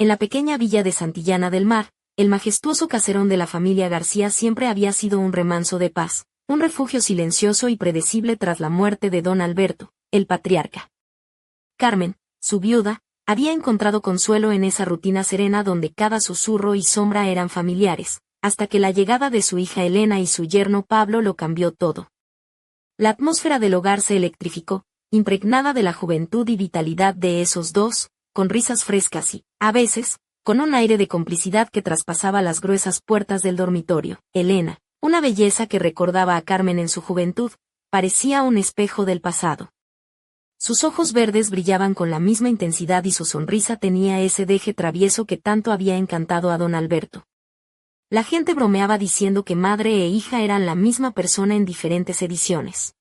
En la pequeña villa de Santillana del Mar, el majestuoso caserón de la familia García siempre había sido un remanso de paz, un refugio silencioso y predecible tras la muerte de don Alberto, el patriarca. Carmen, su viuda, había encontrado consuelo en esa rutina serena donde cada susurro y sombra eran familiares, hasta que la llegada de su hija Elena y su yerno Pablo lo cambió todo. La atmósfera del hogar se electrificó, impregnada de la juventud y vitalidad de esos dos, con risas frescas y, a veces, con un aire de complicidad que traspasaba las gruesas puertas del dormitorio. Elena, una belleza que recordaba a Carmen en su juventud, parecía un espejo del pasado. Sus ojos verdes brillaban con la misma intensidad y su sonrisa tenía ese deje travieso que tanto había encantado a don Alberto. La gente bromeaba diciendo que madre e hija eran la misma persona en diferentes ediciones.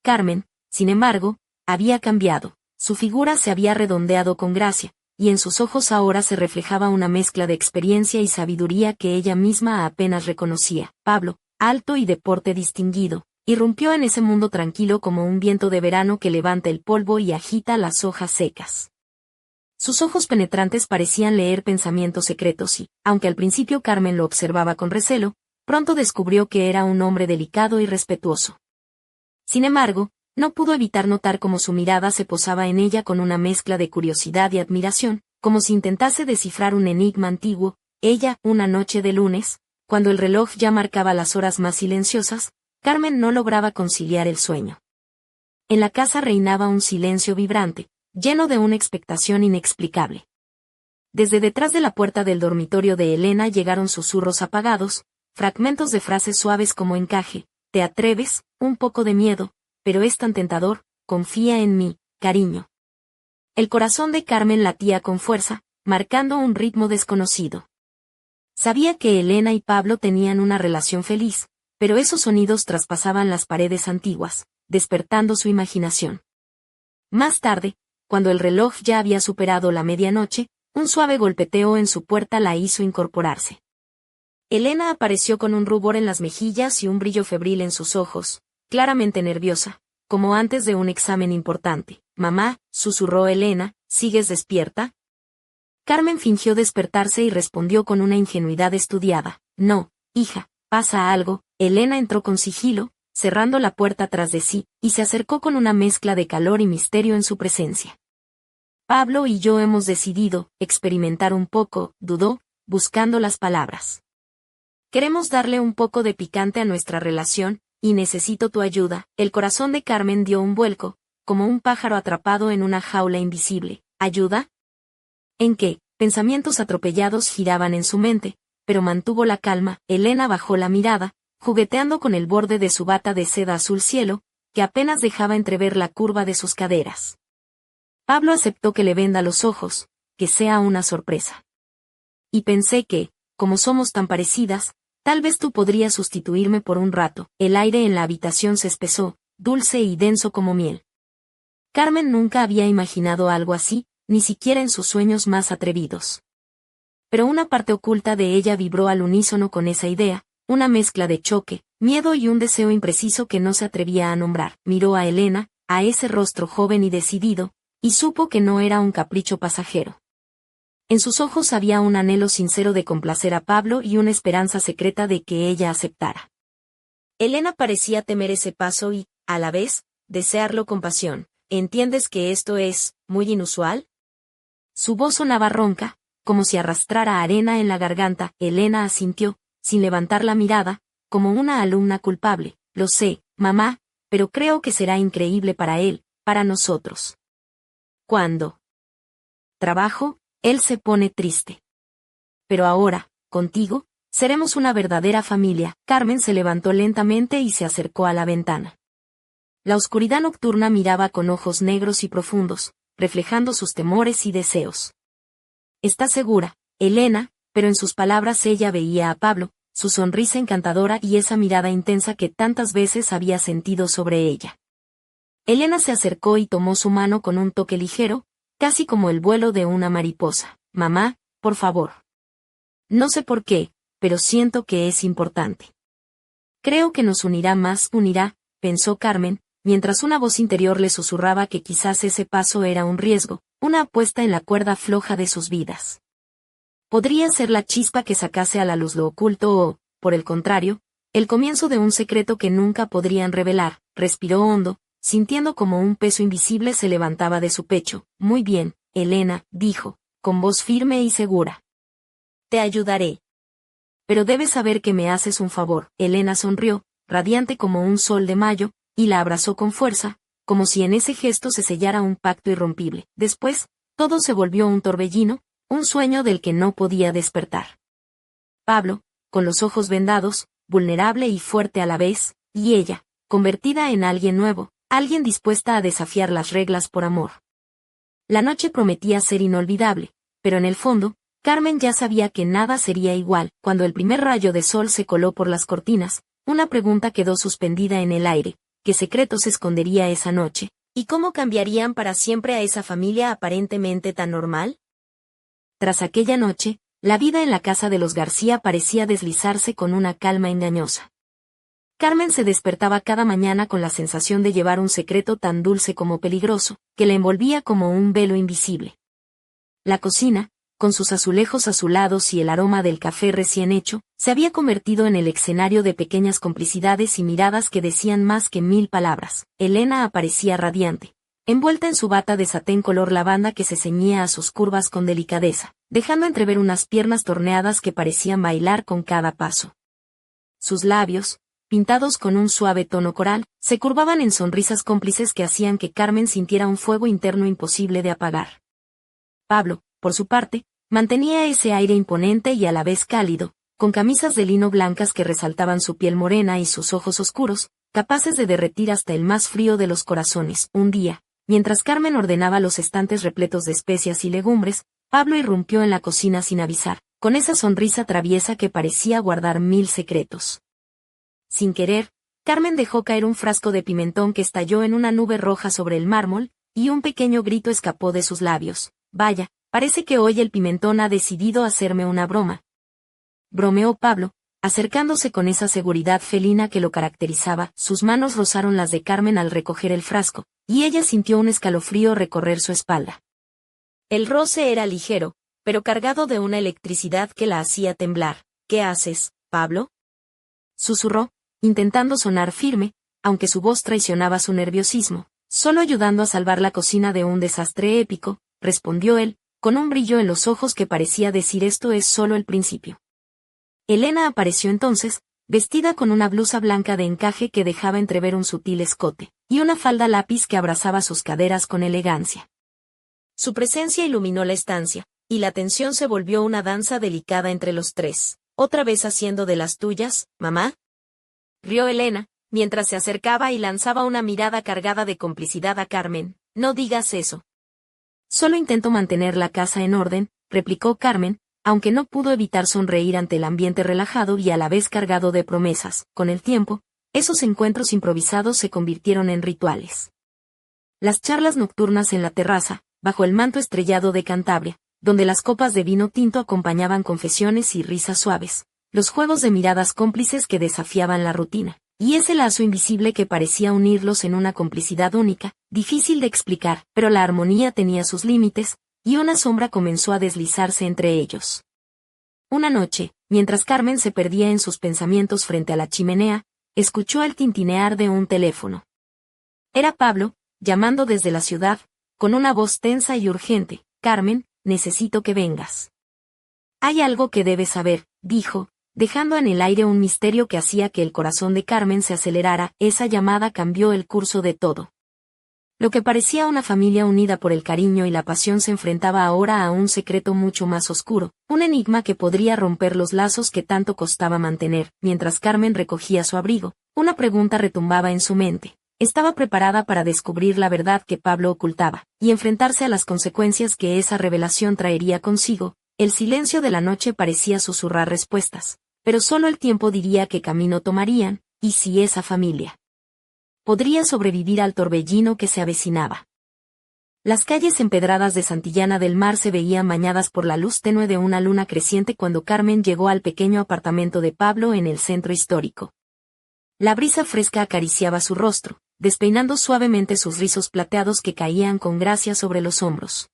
Carmen, sin embargo, había cambiado, su figura se había redondeado con gracia, y en sus ojos ahora se reflejaba una mezcla de experiencia y sabiduría que ella misma apenas reconocía. Pablo, alto y de porte distinguido, irrumpió en ese mundo tranquilo como un viento de verano que levanta el polvo y agita las hojas secas. Sus ojos penetrantes parecían leer pensamientos secretos y, aunque al principio Carmen lo observaba con recelo, pronto descubrió que era un hombre delicado y respetuoso. Sin embargo, no pudo evitar notar cómo su mirada se posaba en ella con una mezcla de curiosidad y admiración, como si intentase descifrar un enigma antiguo. Ella, una noche de lunes, cuando el reloj ya marcaba las horas más silenciosas, Carmen no lograba conciliar el sueño. En la casa reinaba un silencio vibrante, lleno de una expectación inexplicable. Desde detrás de la puerta del dormitorio de Elena llegaron susurros apagados, fragmentos de frases suaves como encaje: «¿Te atreves? Un poco de miedo, pero es tan tentador, confía en mí, cariño». El corazón de Carmen latía con fuerza, marcando un ritmo desconocido. Sabía que Elena y Pablo tenían una relación feliz, pero esos sonidos traspasaban las paredes antiguas, despertando su imaginación. Más tarde, cuando el reloj ya había superado la medianoche, un suave golpeteo en su puerta la hizo incorporarse. Elena apareció con un rubor en las mejillas y un brillo febril en sus ojos, claramente nerviosa, como antes de un examen importante. «Mamá», susurró Elena, «¿sigues despierta?». Carmen fingió despertarse y respondió con una ingenuidad estudiada: «No, hija, pasa algo». Elena entró con sigilo, cerrando la puerta tras de sí, y se acercó con una mezcla de calor y misterio en su presencia. «Pablo y yo hemos decidido experimentar un poco», dudó, buscando las palabras. «Queremos darle un poco de picante a nuestra relación, y necesito tu ayuda». El corazón de Carmen dio un vuelco, como un pájaro atrapado en una jaula invisible. ¿Ayuda? ¿En qué? Pensamientos atropellados giraban en su mente, pero mantuvo la calma. Elena bajó la mirada, jugueteando con el borde de su bata de seda azul cielo, que apenas dejaba entrever la curva de sus caderas. Pablo aceptó que le venda los ojos, que sea una sorpresa. Y pensé que, como somos tan parecidas, tal vez tú podrías sustituirme por un rato. El aire en la habitación se espesó, dulce y denso como miel. Carmen nunca había imaginado algo así, ni siquiera en sus sueños más atrevidos. Pero una parte oculta de ella vibró al unísono con esa idea, una mezcla de choque, miedo y un deseo impreciso que no se atrevía a nombrar. Miró a Elena, a ese rostro joven y decidido, y supo que no era un capricho pasajero. En sus ojos había un anhelo sincero de complacer a Pablo y una esperanza secreta de que ella aceptara. Elena parecía temer ese paso y, a la vez, desearlo con pasión. ¿Entiendes que esto es muy inusual? Su voz sonaba ronca, como si arrastrara arena en la garganta. Elena asintió, sin levantar la mirada, como una alumna culpable. Lo sé, mamá, pero creo que será increíble para él, para nosotros. Cuando trabajo, él se pone triste. Pero ahora, contigo, seremos una verdadera familia. Carmen se levantó lentamente y se acercó a la ventana. La oscuridad nocturna miraba con ojos negros y profundos, reflejando sus temores y deseos. «¿Estás segura, Elena?», pero en sus palabras ella veía a Pablo, su sonrisa encantadora y esa mirada intensa que tantas veces había sentido sobre ella. Elena se acercó y tomó su mano con un toque ligero, casi como el vuelo de una mariposa. «Mamá, por favor». «No sé por qué, pero siento que es importante». «Creo que nos unirá más», pensó Carmen, mientras una voz interior le susurraba que quizás ese paso era un riesgo, una apuesta en la cuerda floja de sus vidas. Podría ser la chispa que sacase a la luz lo oculto o, por el contrario, el comienzo de un secreto que nunca podrían revelar. Respiró hondo, sintiendo como un peso invisible se levantaba de su pecho. Muy bien, Elena, dijo, con voz firme y segura. Te ayudaré. Pero debes saber que me haces un favor. Elena sonrió, radiante como un sol de mayo, y la abrazó con fuerza, como si en ese gesto se sellara un pacto irrompible. Después, todo se volvió un torbellino, un sueño del que no podía despertar. Pablo, con los ojos vendados, vulnerable y fuerte a la vez, y ella, convertida en alguien nuevo, alguien dispuesta a desafiar las reglas por amor. La noche prometía ser inolvidable, pero en el fondo, Carmen ya sabía que nada sería igual. Cuando el primer rayo de sol se coló por las cortinas, una pregunta quedó suspendida en el aire: ¿qué secretos escondería esa noche? ¿Y cómo cambiarían para siempre a esa familia aparentemente tan normal? Tras aquella noche, la vida en la casa de los García parecía deslizarse con una calma engañosa. Carmen se despertaba cada mañana con la sensación de llevar un secreto tan dulce como peligroso, que la envolvía como un velo invisible. La cocina, con sus azulejos azulados y el aroma del café recién hecho, se había convertido en el escenario de pequeñas complicidades y miradas que decían más que 1000 palabras. Elena aparecía radiante, envuelta en su bata de satén color lavanda que se ceñía a sus curvas con delicadeza, dejando entrever unas piernas torneadas que parecían bailar con cada paso. Sus labios, pintados con un suave tono coral, se curvaban en sonrisas cómplices que hacían que Carmen sintiera un fuego interno imposible de apagar. Pablo, por su parte, mantenía ese aire imponente y a la vez cálido, con camisas de lino blancas que resaltaban su piel morena y sus ojos oscuros, capaces de derretir hasta el más frío de los corazones. Un día, mientras Carmen ordenaba los estantes repletos de especias y legumbres, Pablo irrumpió en la cocina sin avisar, con esa sonrisa traviesa que parecía guardar 1000 secretos. Sin querer, Carmen dejó caer un frasco de pimentón que estalló en una nube roja sobre el mármol, y un pequeño grito escapó de sus labios. Vaya, parece que hoy el pimentón ha decidido hacerme una broma. Bromeó Pablo, acercándose con esa seguridad felina que lo caracterizaba. Sus manos rozaron las de Carmen al recoger el frasco, y ella sintió un escalofrío recorrer su espalda. El roce era ligero, pero cargado de una electricidad que la hacía temblar. ¿Qué haces, Pablo?, susurró, intentando sonar firme, aunque su voz traicionaba su nerviosismo. Solo ayudando a salvar la cocina de un desastre épico, respondió él, con un brillo en los ojos que parecía decir: esto es solo el principio. Elena apareció entonces, vestida con una blusa blanca de encaje que dejaba entrever un sutil escote, y una falda lápiz que abrazaba sus caderas con elegancia. Su presencia iluminó la estancia, y la tensión se volvió una danza delicada entre los tres. ¿Otra vez haciendo de las tuyas, mamá?, rió Elena, mientras se acercaba y lanzaba una mirada cargada de complicidad a Carmen. No digas eso. Solo intento mantener la casa en orden, replicó Carmen, aunque no pudo evitar sonreír ante el ambiente relajado y a la vez cargado de promesas. Con el tiempo, esos encuentros improvisados se convirtieron en rituales. Las charlas nocturnas en la terraza, bajo el manto estrellado de Cantabria, donde las copas de vino tinto acompañaban confesiones y risas suaves, los juegos de miradas cómplices que desafiaban la rutina, y ese lazo invisible que parecía unirlos en una complicidad única, difícil de explicar, pero la armonía tenía sus límites, y una sombra comenzó a deslizarse entre ellos. Una noche, mientras Carmen se perdía en sus pensamientos frente a la chimenea, escuchó el tintinear de un teléfono. Era Pablo, llamando desde la ciudad, con una voz tensa y urgente. Carmen, necesito que vengas. Hay algo que debes saber, dijo, dejando en el aire un misterio que hacía que el corazón de Carmen se acelerara. Esa llamada cambió el curso de todo. Lo que parecía una familia unida por el cariño y la pasión se enfrentaba ahora a un secreto mucho más oscuro, un enigma que podría romper los lazos que tanto costaba mantener. Mientras Carmen recogía su abrigo, una pregunta retumbaba en su mente. Estaba preparada para descubrir la verdad que Pablo ocultaba, y enfrentarse a las consecuencias que esa revelación traería consigo. El silencio de la noche parecía susurrar respuestas, pero solo el tiempo diría qué camino tomarían, y si esa familia podría sobrevivir al torbellino que se avecinaba. Las calles empedradas de Santillana del Mar se veían bañadas por la luz tenue de una luna creciente cuando Carmen llegó al pequeño apartamento de Pablo en el centro histórico. La brisa fresca acariciaba su rostro, despeinando suavemente sus rizos plateados que caían con gracia sobre los hombros.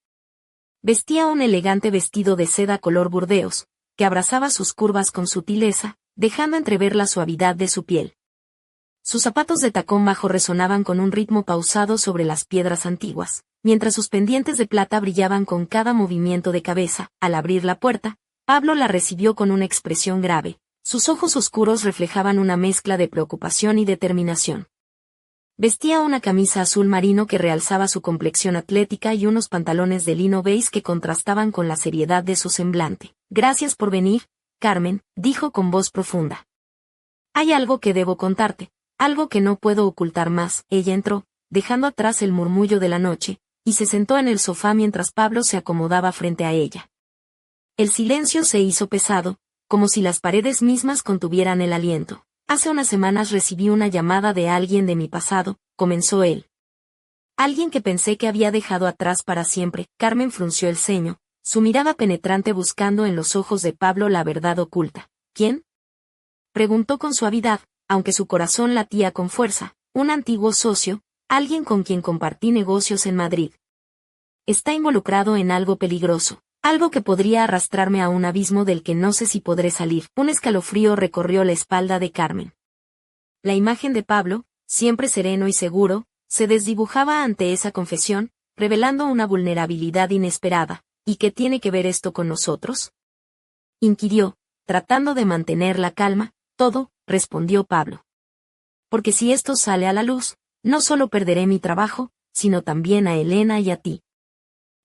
Vestía un elegante vestido de seda color burdeos, que abrazaba sus curvas con sutileza, dejando entrever la suavidad de su piel. Sus zapatos de tacón bajo resonaban con un ritmo pausado sobre las piedras antiguas, mientras sus pendientes de plata brillaban con cada movimiento de cabeza. Al abrir la puerta, Pablo la recibió con una expresión grave. Sus ojos oscuros reflejaban una mezcla de preocupación y determinación. Vestía una camisa azul marino que realzaba su complexión atlética y unos pantalones de lino beige que contrastaban con la seriedad de su semblante. «Gracias por venir, Carmen», dijo con voz profunda. «Hay algo que debo contarte, algo que no puedo ocultar más». Ella entró, dejando atrás el murmullo de la noche, y se sentó en el sofá mientras Pablo se acomodaba frente a ella. El silencio se hizo pesado, como si las paredes mismas contuvieran el aliento. «Hace unas semanas recibí una llamada de alguien de mi pasado», comenzó él. «Alguien que pensé que había dejado atrás para siempre». Carmen frunció el ceño, su mirada penetrante buscando en los ojos de Pablo la verdad oculta. «¿Quién?», preguntó con suavidad, aunque su corazón latía con fuerza. «Un antiguo socio, alguien con quien compartí negocios en Madrid. Está involucrado en algo peligroso. Algo que podría arrastrarme a un abismo del que no sé si podré salir». Un escalofrío recorrió la espalda de Carmen. La imagen de Pablo, siempre sereno y seguro, se desdibujaba ante esa confesión, revelando una vulnerabilidad inesperada. «¿Y qué tiene que ver esto con nosotros?», inquirió, tratando de mantener la calma. «Todo», respondió Pablo. «Porque si esto sale a la luz, no solo perderé mi trabajo, sino también a Elena y a ti.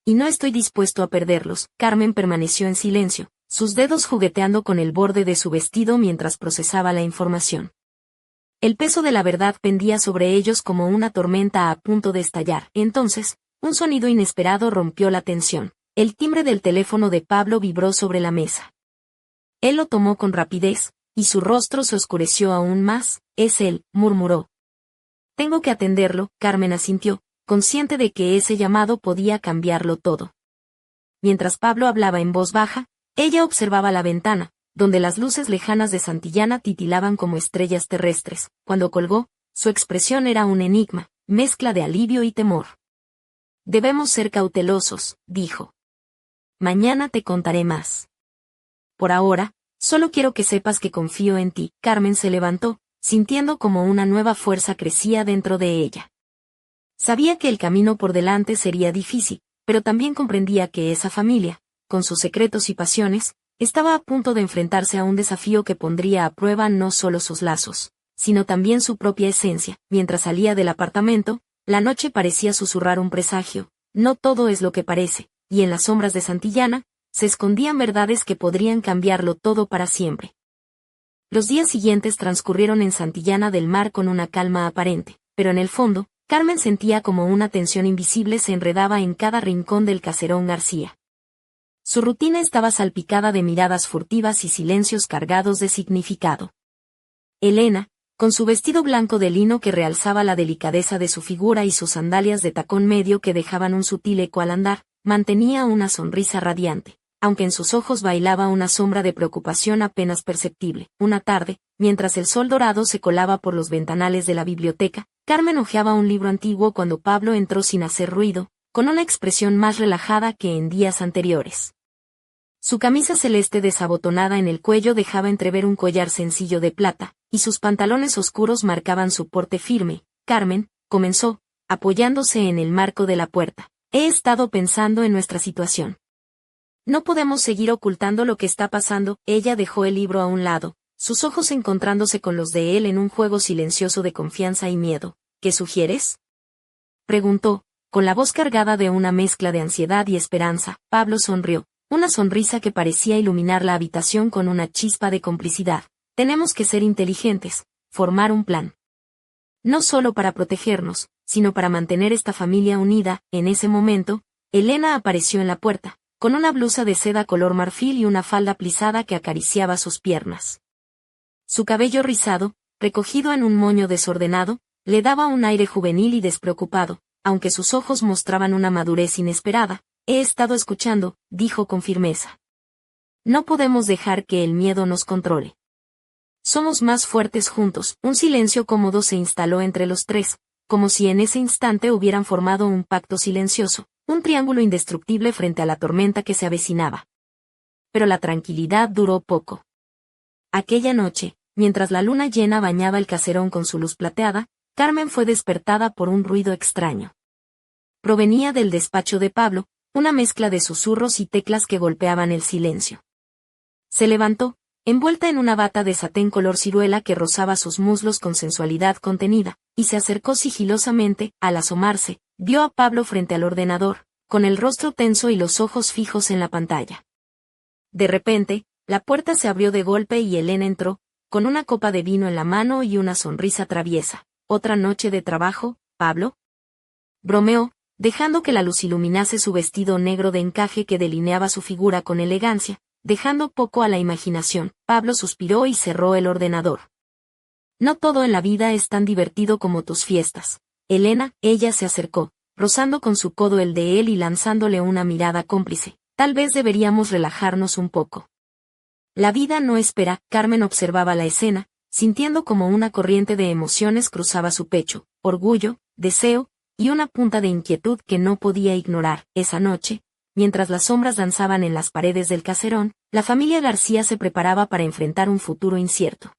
Y no estoy dispuesto a perderlos». Carmen permaneció en silencio, sus dedos jugueteando con el borde de su vestido mientras procesaba la información. El peso de la verdad pendía sobre ellos como una tormenta a punto de estallar. Entonces, un sonido inesperado rompió la tensión. El timbre del teléfono de Pablo vibró sobre la mesa. Él lo tomó con rapidez, y su rostro se oscureció aún más. «Es él», murmuró. «Tengo que atenderlo», Carmen asintió, consciente de que ese llamado podía cambiarlo todo. Mientras Pablo hablaba en voz baja, ella observaba la ventana, donde las luces lejanas de Santillana titilaban como estrellas terrestres. Cuando colgó, su expresión era un enigma, mezcla de alivio y temor. «Debemos ser cautelosos», dijo. «Mañana te contaré más. Por ahora, solo quiero que sepas que confío en ti». Carmen se levantó, sintiendo como una nueva fuerza crecía dentro de ella. Sabía que el camino por delante sería difícil, pero también comprendía que esa familia, con sus secretos y pasiones, estaba a punto de enfrentarse a un desafío que pondría a prueba no solo sus lazos, sino también su propia esencia. Mientras salía del apartamento, la noche parecía susurrar un presagio. No todo es lo que parece, y en las sombras de Santillana, se escondían verdades que podrían cambiarlo todo para siempre. Los días siguientes transcurrieron en Santillana del Mar con una calma aparente, pero en el fondo, Carmen sentía como una tensión invisible se enredaba en cada rincón del caserón García. Su rutina estaba salpicada de miradas furtivas y silencios cargados de significado. Elena, con su vestido blanco de lino que realzaba la delicadeza de su figura y sus sandalias de tacón medio que dejaban un sutil eco al andar, mantenía una sonrisa radiante, aunque en sus ojos bailaba una sombra de preocupación apenas perceptible. Una tarde, mientras el sol dorado se colaba por los ventanales de la biblioteca, Carmen hojeaba un libro antiguo cuando Pablo entró sin hacer ruido, con una expresión más relajada que en días anteriores. Su camisa celeste desabotonada en el cuello dejaba entrever un collar sencillo de plata, y sus pantalones oscuros marcaban su porte firme. «Carmen», comenzó, apoyándose en el marco de la puerta, «he estado pensando en nuestra situación. No podemos seguir ocultando lo que está pasando». Ella dejó el libro a un lado, sus ojos encontrándose con los de él en un juego silencioso de confianza y miedo. «¿Qué sugieres?», preguntó, con la voz cargada de una mezcla de ansiedad y esperanza. Pablo sonrió, una sonrisa que parecía iluminar la habitación con una chispa de complicidad. «Tenemos que ser inteligentes, formar un plan. No solo para protegernos, sino para mantener esta familia unida». En ese momento, Elena apareció en la puerta, con una blusa de seda color marfil y una falda plisada que acariciaba sus piernas. Su cabello rizado, recogido en un moño desordenado, le daba un aire juvenil y despreocupado, aunque sus ojos mostraban una madurez inesperada. «He estado escuchando», dijo con firmeza. «No podemos dejar que el miedo nos controle. Somos más fuertes juntos». Un silencio cómodo se instaló entre los tres, como si en ese instante hubieran formado un pacto silencioso, un triángulo indestructible frente a la tormenta que se avecinaba. Pero la tranquilidad duró poco. Aquella noche, mientras la luna llena bañaba el caserón con su luz plateada, Carmen fue despertada por un ruido extraño. Provenía del despacho de Pablo, una mezcla de susurros y teclas que golpeaban el silencio. Se levantó, envuelta en una bata de satén color ciruela que rozaba sus muslos con sensualidad contenida, y se acercó sigilosamente. Al asomarse, vio a Pablo frente al ordenador, con el rostro tenso y los ojos fijos en la pantalla. De repente, la puerta se abrió de golpe y Elena entró, con una copa de vino en la mano y una sonrisa traviesa. ¿Otra noche de trabajo, Pablo? Bromeó, dejando que la luz iluminase su vestido negro de encaje que delineaba su figura con elegancia, dejando poco a la imaginación. Pablo suspiró y cerró el ordenador. No todo en la vida es tan divertido como tus fiestas. Elena, ella se acercó, rozando con su codo el de él y lanzándole una mirada cómplice. Tal vez deberíamos relajarnos un poco. La vida no espera. Carmen observaba la escena, sintiendo como una corriente de emociones cruzaba su pecho, orgullo, deseo, y una punta de inquietud que no podía ignorar. Esa noche, mientras las sombras danzaban en las paredes del caserón, la familia García se preparaba para enfrentar un futuro incierto.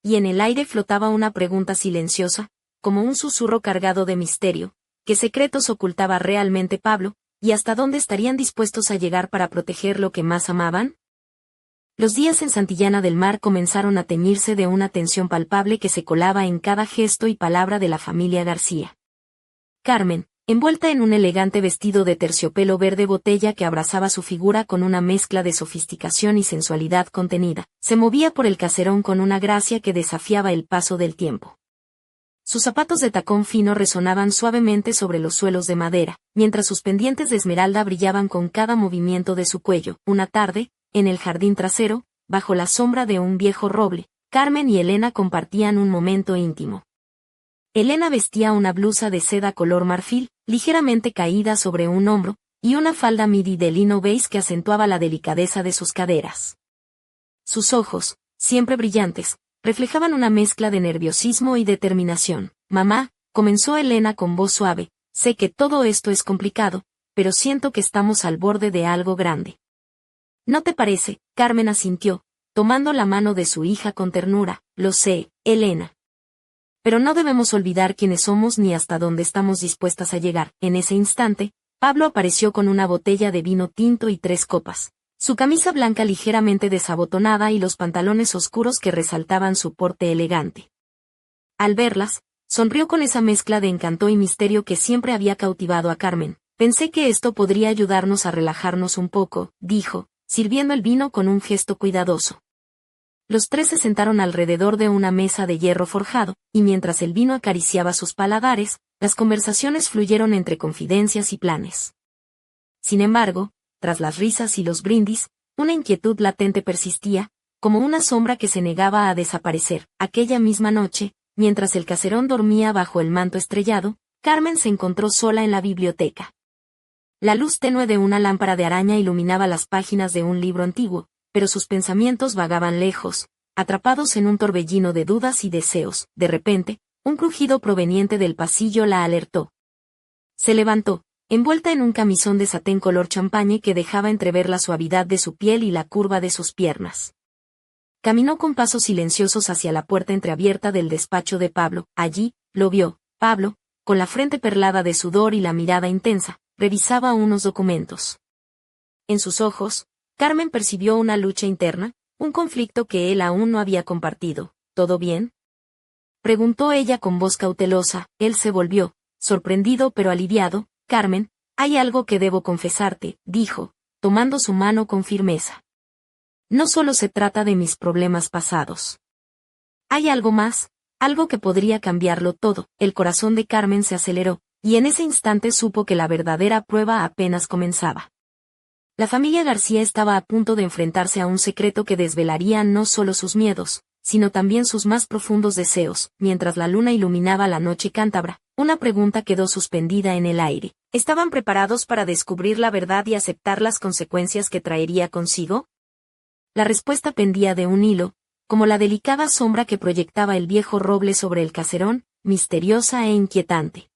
Y en el aire flotaba una pregunta silenciosa, como un susurro cargado de misterio. ¿Qué secretos ocultaba realmente Pablo, y hasta dónde estarían dispuestos a llegar para proteger lo que más amaban? Los días en Santillana del Mar comenzaron a teñirse de una tensión palpable que se colaba en cada gesto y palabra de la familia García. Carmen, envuelta en un elegante vestido de terciopelo verde botella que abrazaba su figura con una mezcla de sofisticación y sensualidad contenida, se movía por el caserón con una gracia que desafiaba el paso del tiempo. Sus zapatos de tacón fino resonaban suavemente sobre los suelos de madera, mientras sus pendientes de esmeralda brillaban con cada movimiento de su cuello. Una tarde, en el jardín trasero, bajo la sombra de un viejo roble, Carmen y Elena compartían un momento íntimo. Elena vestía una blusa de seda color marfil, ligeramente caída sobre un hombro, y una falda midi de lino beige que acentuaba la delicadeza de sus caderas. Sus ojos, siempre brillantes, reflejaban una mezcla de nerviosismo y determinación. Mamá, comenzó Elena con voz suave, sé que todo esto es complicado, pero siento que estamos al borde de algo grande. ¿No te parece? Carmen asintió, tomando la mano de su hija con ternura. Lo sé, Elena. Pero no debemos olvidar quiénes somos ni hasta dónde estamos dispuestas a llegar. En ese instante, Pablo apareció con una botella de vino tinto y 3 copas. Su camisa blanca ligeramente desabotonada y los pantalones oscuros que resaltaban su porte elegante. Al verlas, sonrió con esa mezcla de encanto y misterio que siempre había cautivado a Carmen. Pensé que esto podría ayudarnos a relajarnos un poco, dijo, sirviendo el vino con un gesto cuidadoso. Los 3 se sentaron alrededor de una mesa de hierro forjado, y mientras el vino acariciaba sus paladares, las conversaciones fluyeron entre confidencias y planes. Sin embargo, tras las risas y los brindis, una inquietud latente persistía, como una sombra que se negaba a desaparecer. Aquella misma noche, mientras el caserón dormía bajo el manto estrellado, Carmen se encontró sola en la biblioteca. La luz tenue de una lámpara de araña iluminaba las páginas de un libro antiguo, pero sus pensamientos vagaban lejos, atrapados en un torbellino de dudas y deseos. De repente, un crujido proveniente del pasillo la alertó. Se levantó, envuelta en un camisón de satén color champaña que dejaba entrever la suavidad de su piel y la curva de sus piernas. Caminó con pasos silenciosos hacia la puerta entreabierta del despacho de Pablo. Allí, lo vio. Pablo, con la frente perlada de sudor y la mirada intensa, revisaba unos documentos. En sus ojos, Carmen percibió una lucha interna, un conflicto que él aún no había compartido. ¿Todo bien?, preguntó ella con voz cautelosa. Él se volvió, sorprendido pero aliviado. Carmen, hay algo que debo confesarte, dijo, tomando su mano con firmeza. No solo se trata de mis problemas pasados. Hay algo más, algo que podría cambiarlo todo. El corazón de Carmen se aceleró, y en ese instante supo que la verdadera prueba apenas comenzaba. La familia García estaba a punto de enfrentarse a un secreto que desvelaría no solo sus miedos, sino también sus más profundos deseos. Mientras la luna iluminaba la noche cántabra, una pregunta quedó suspendida en el aire. ¿Estaban preparados para descubrir la verdad y aceptar las consecuencias que traería consigo? La respuesta pendía de un hilo, como la delicada sombra que proyectaba el viejo roble sobre el caserón, misteriosa e inquietante.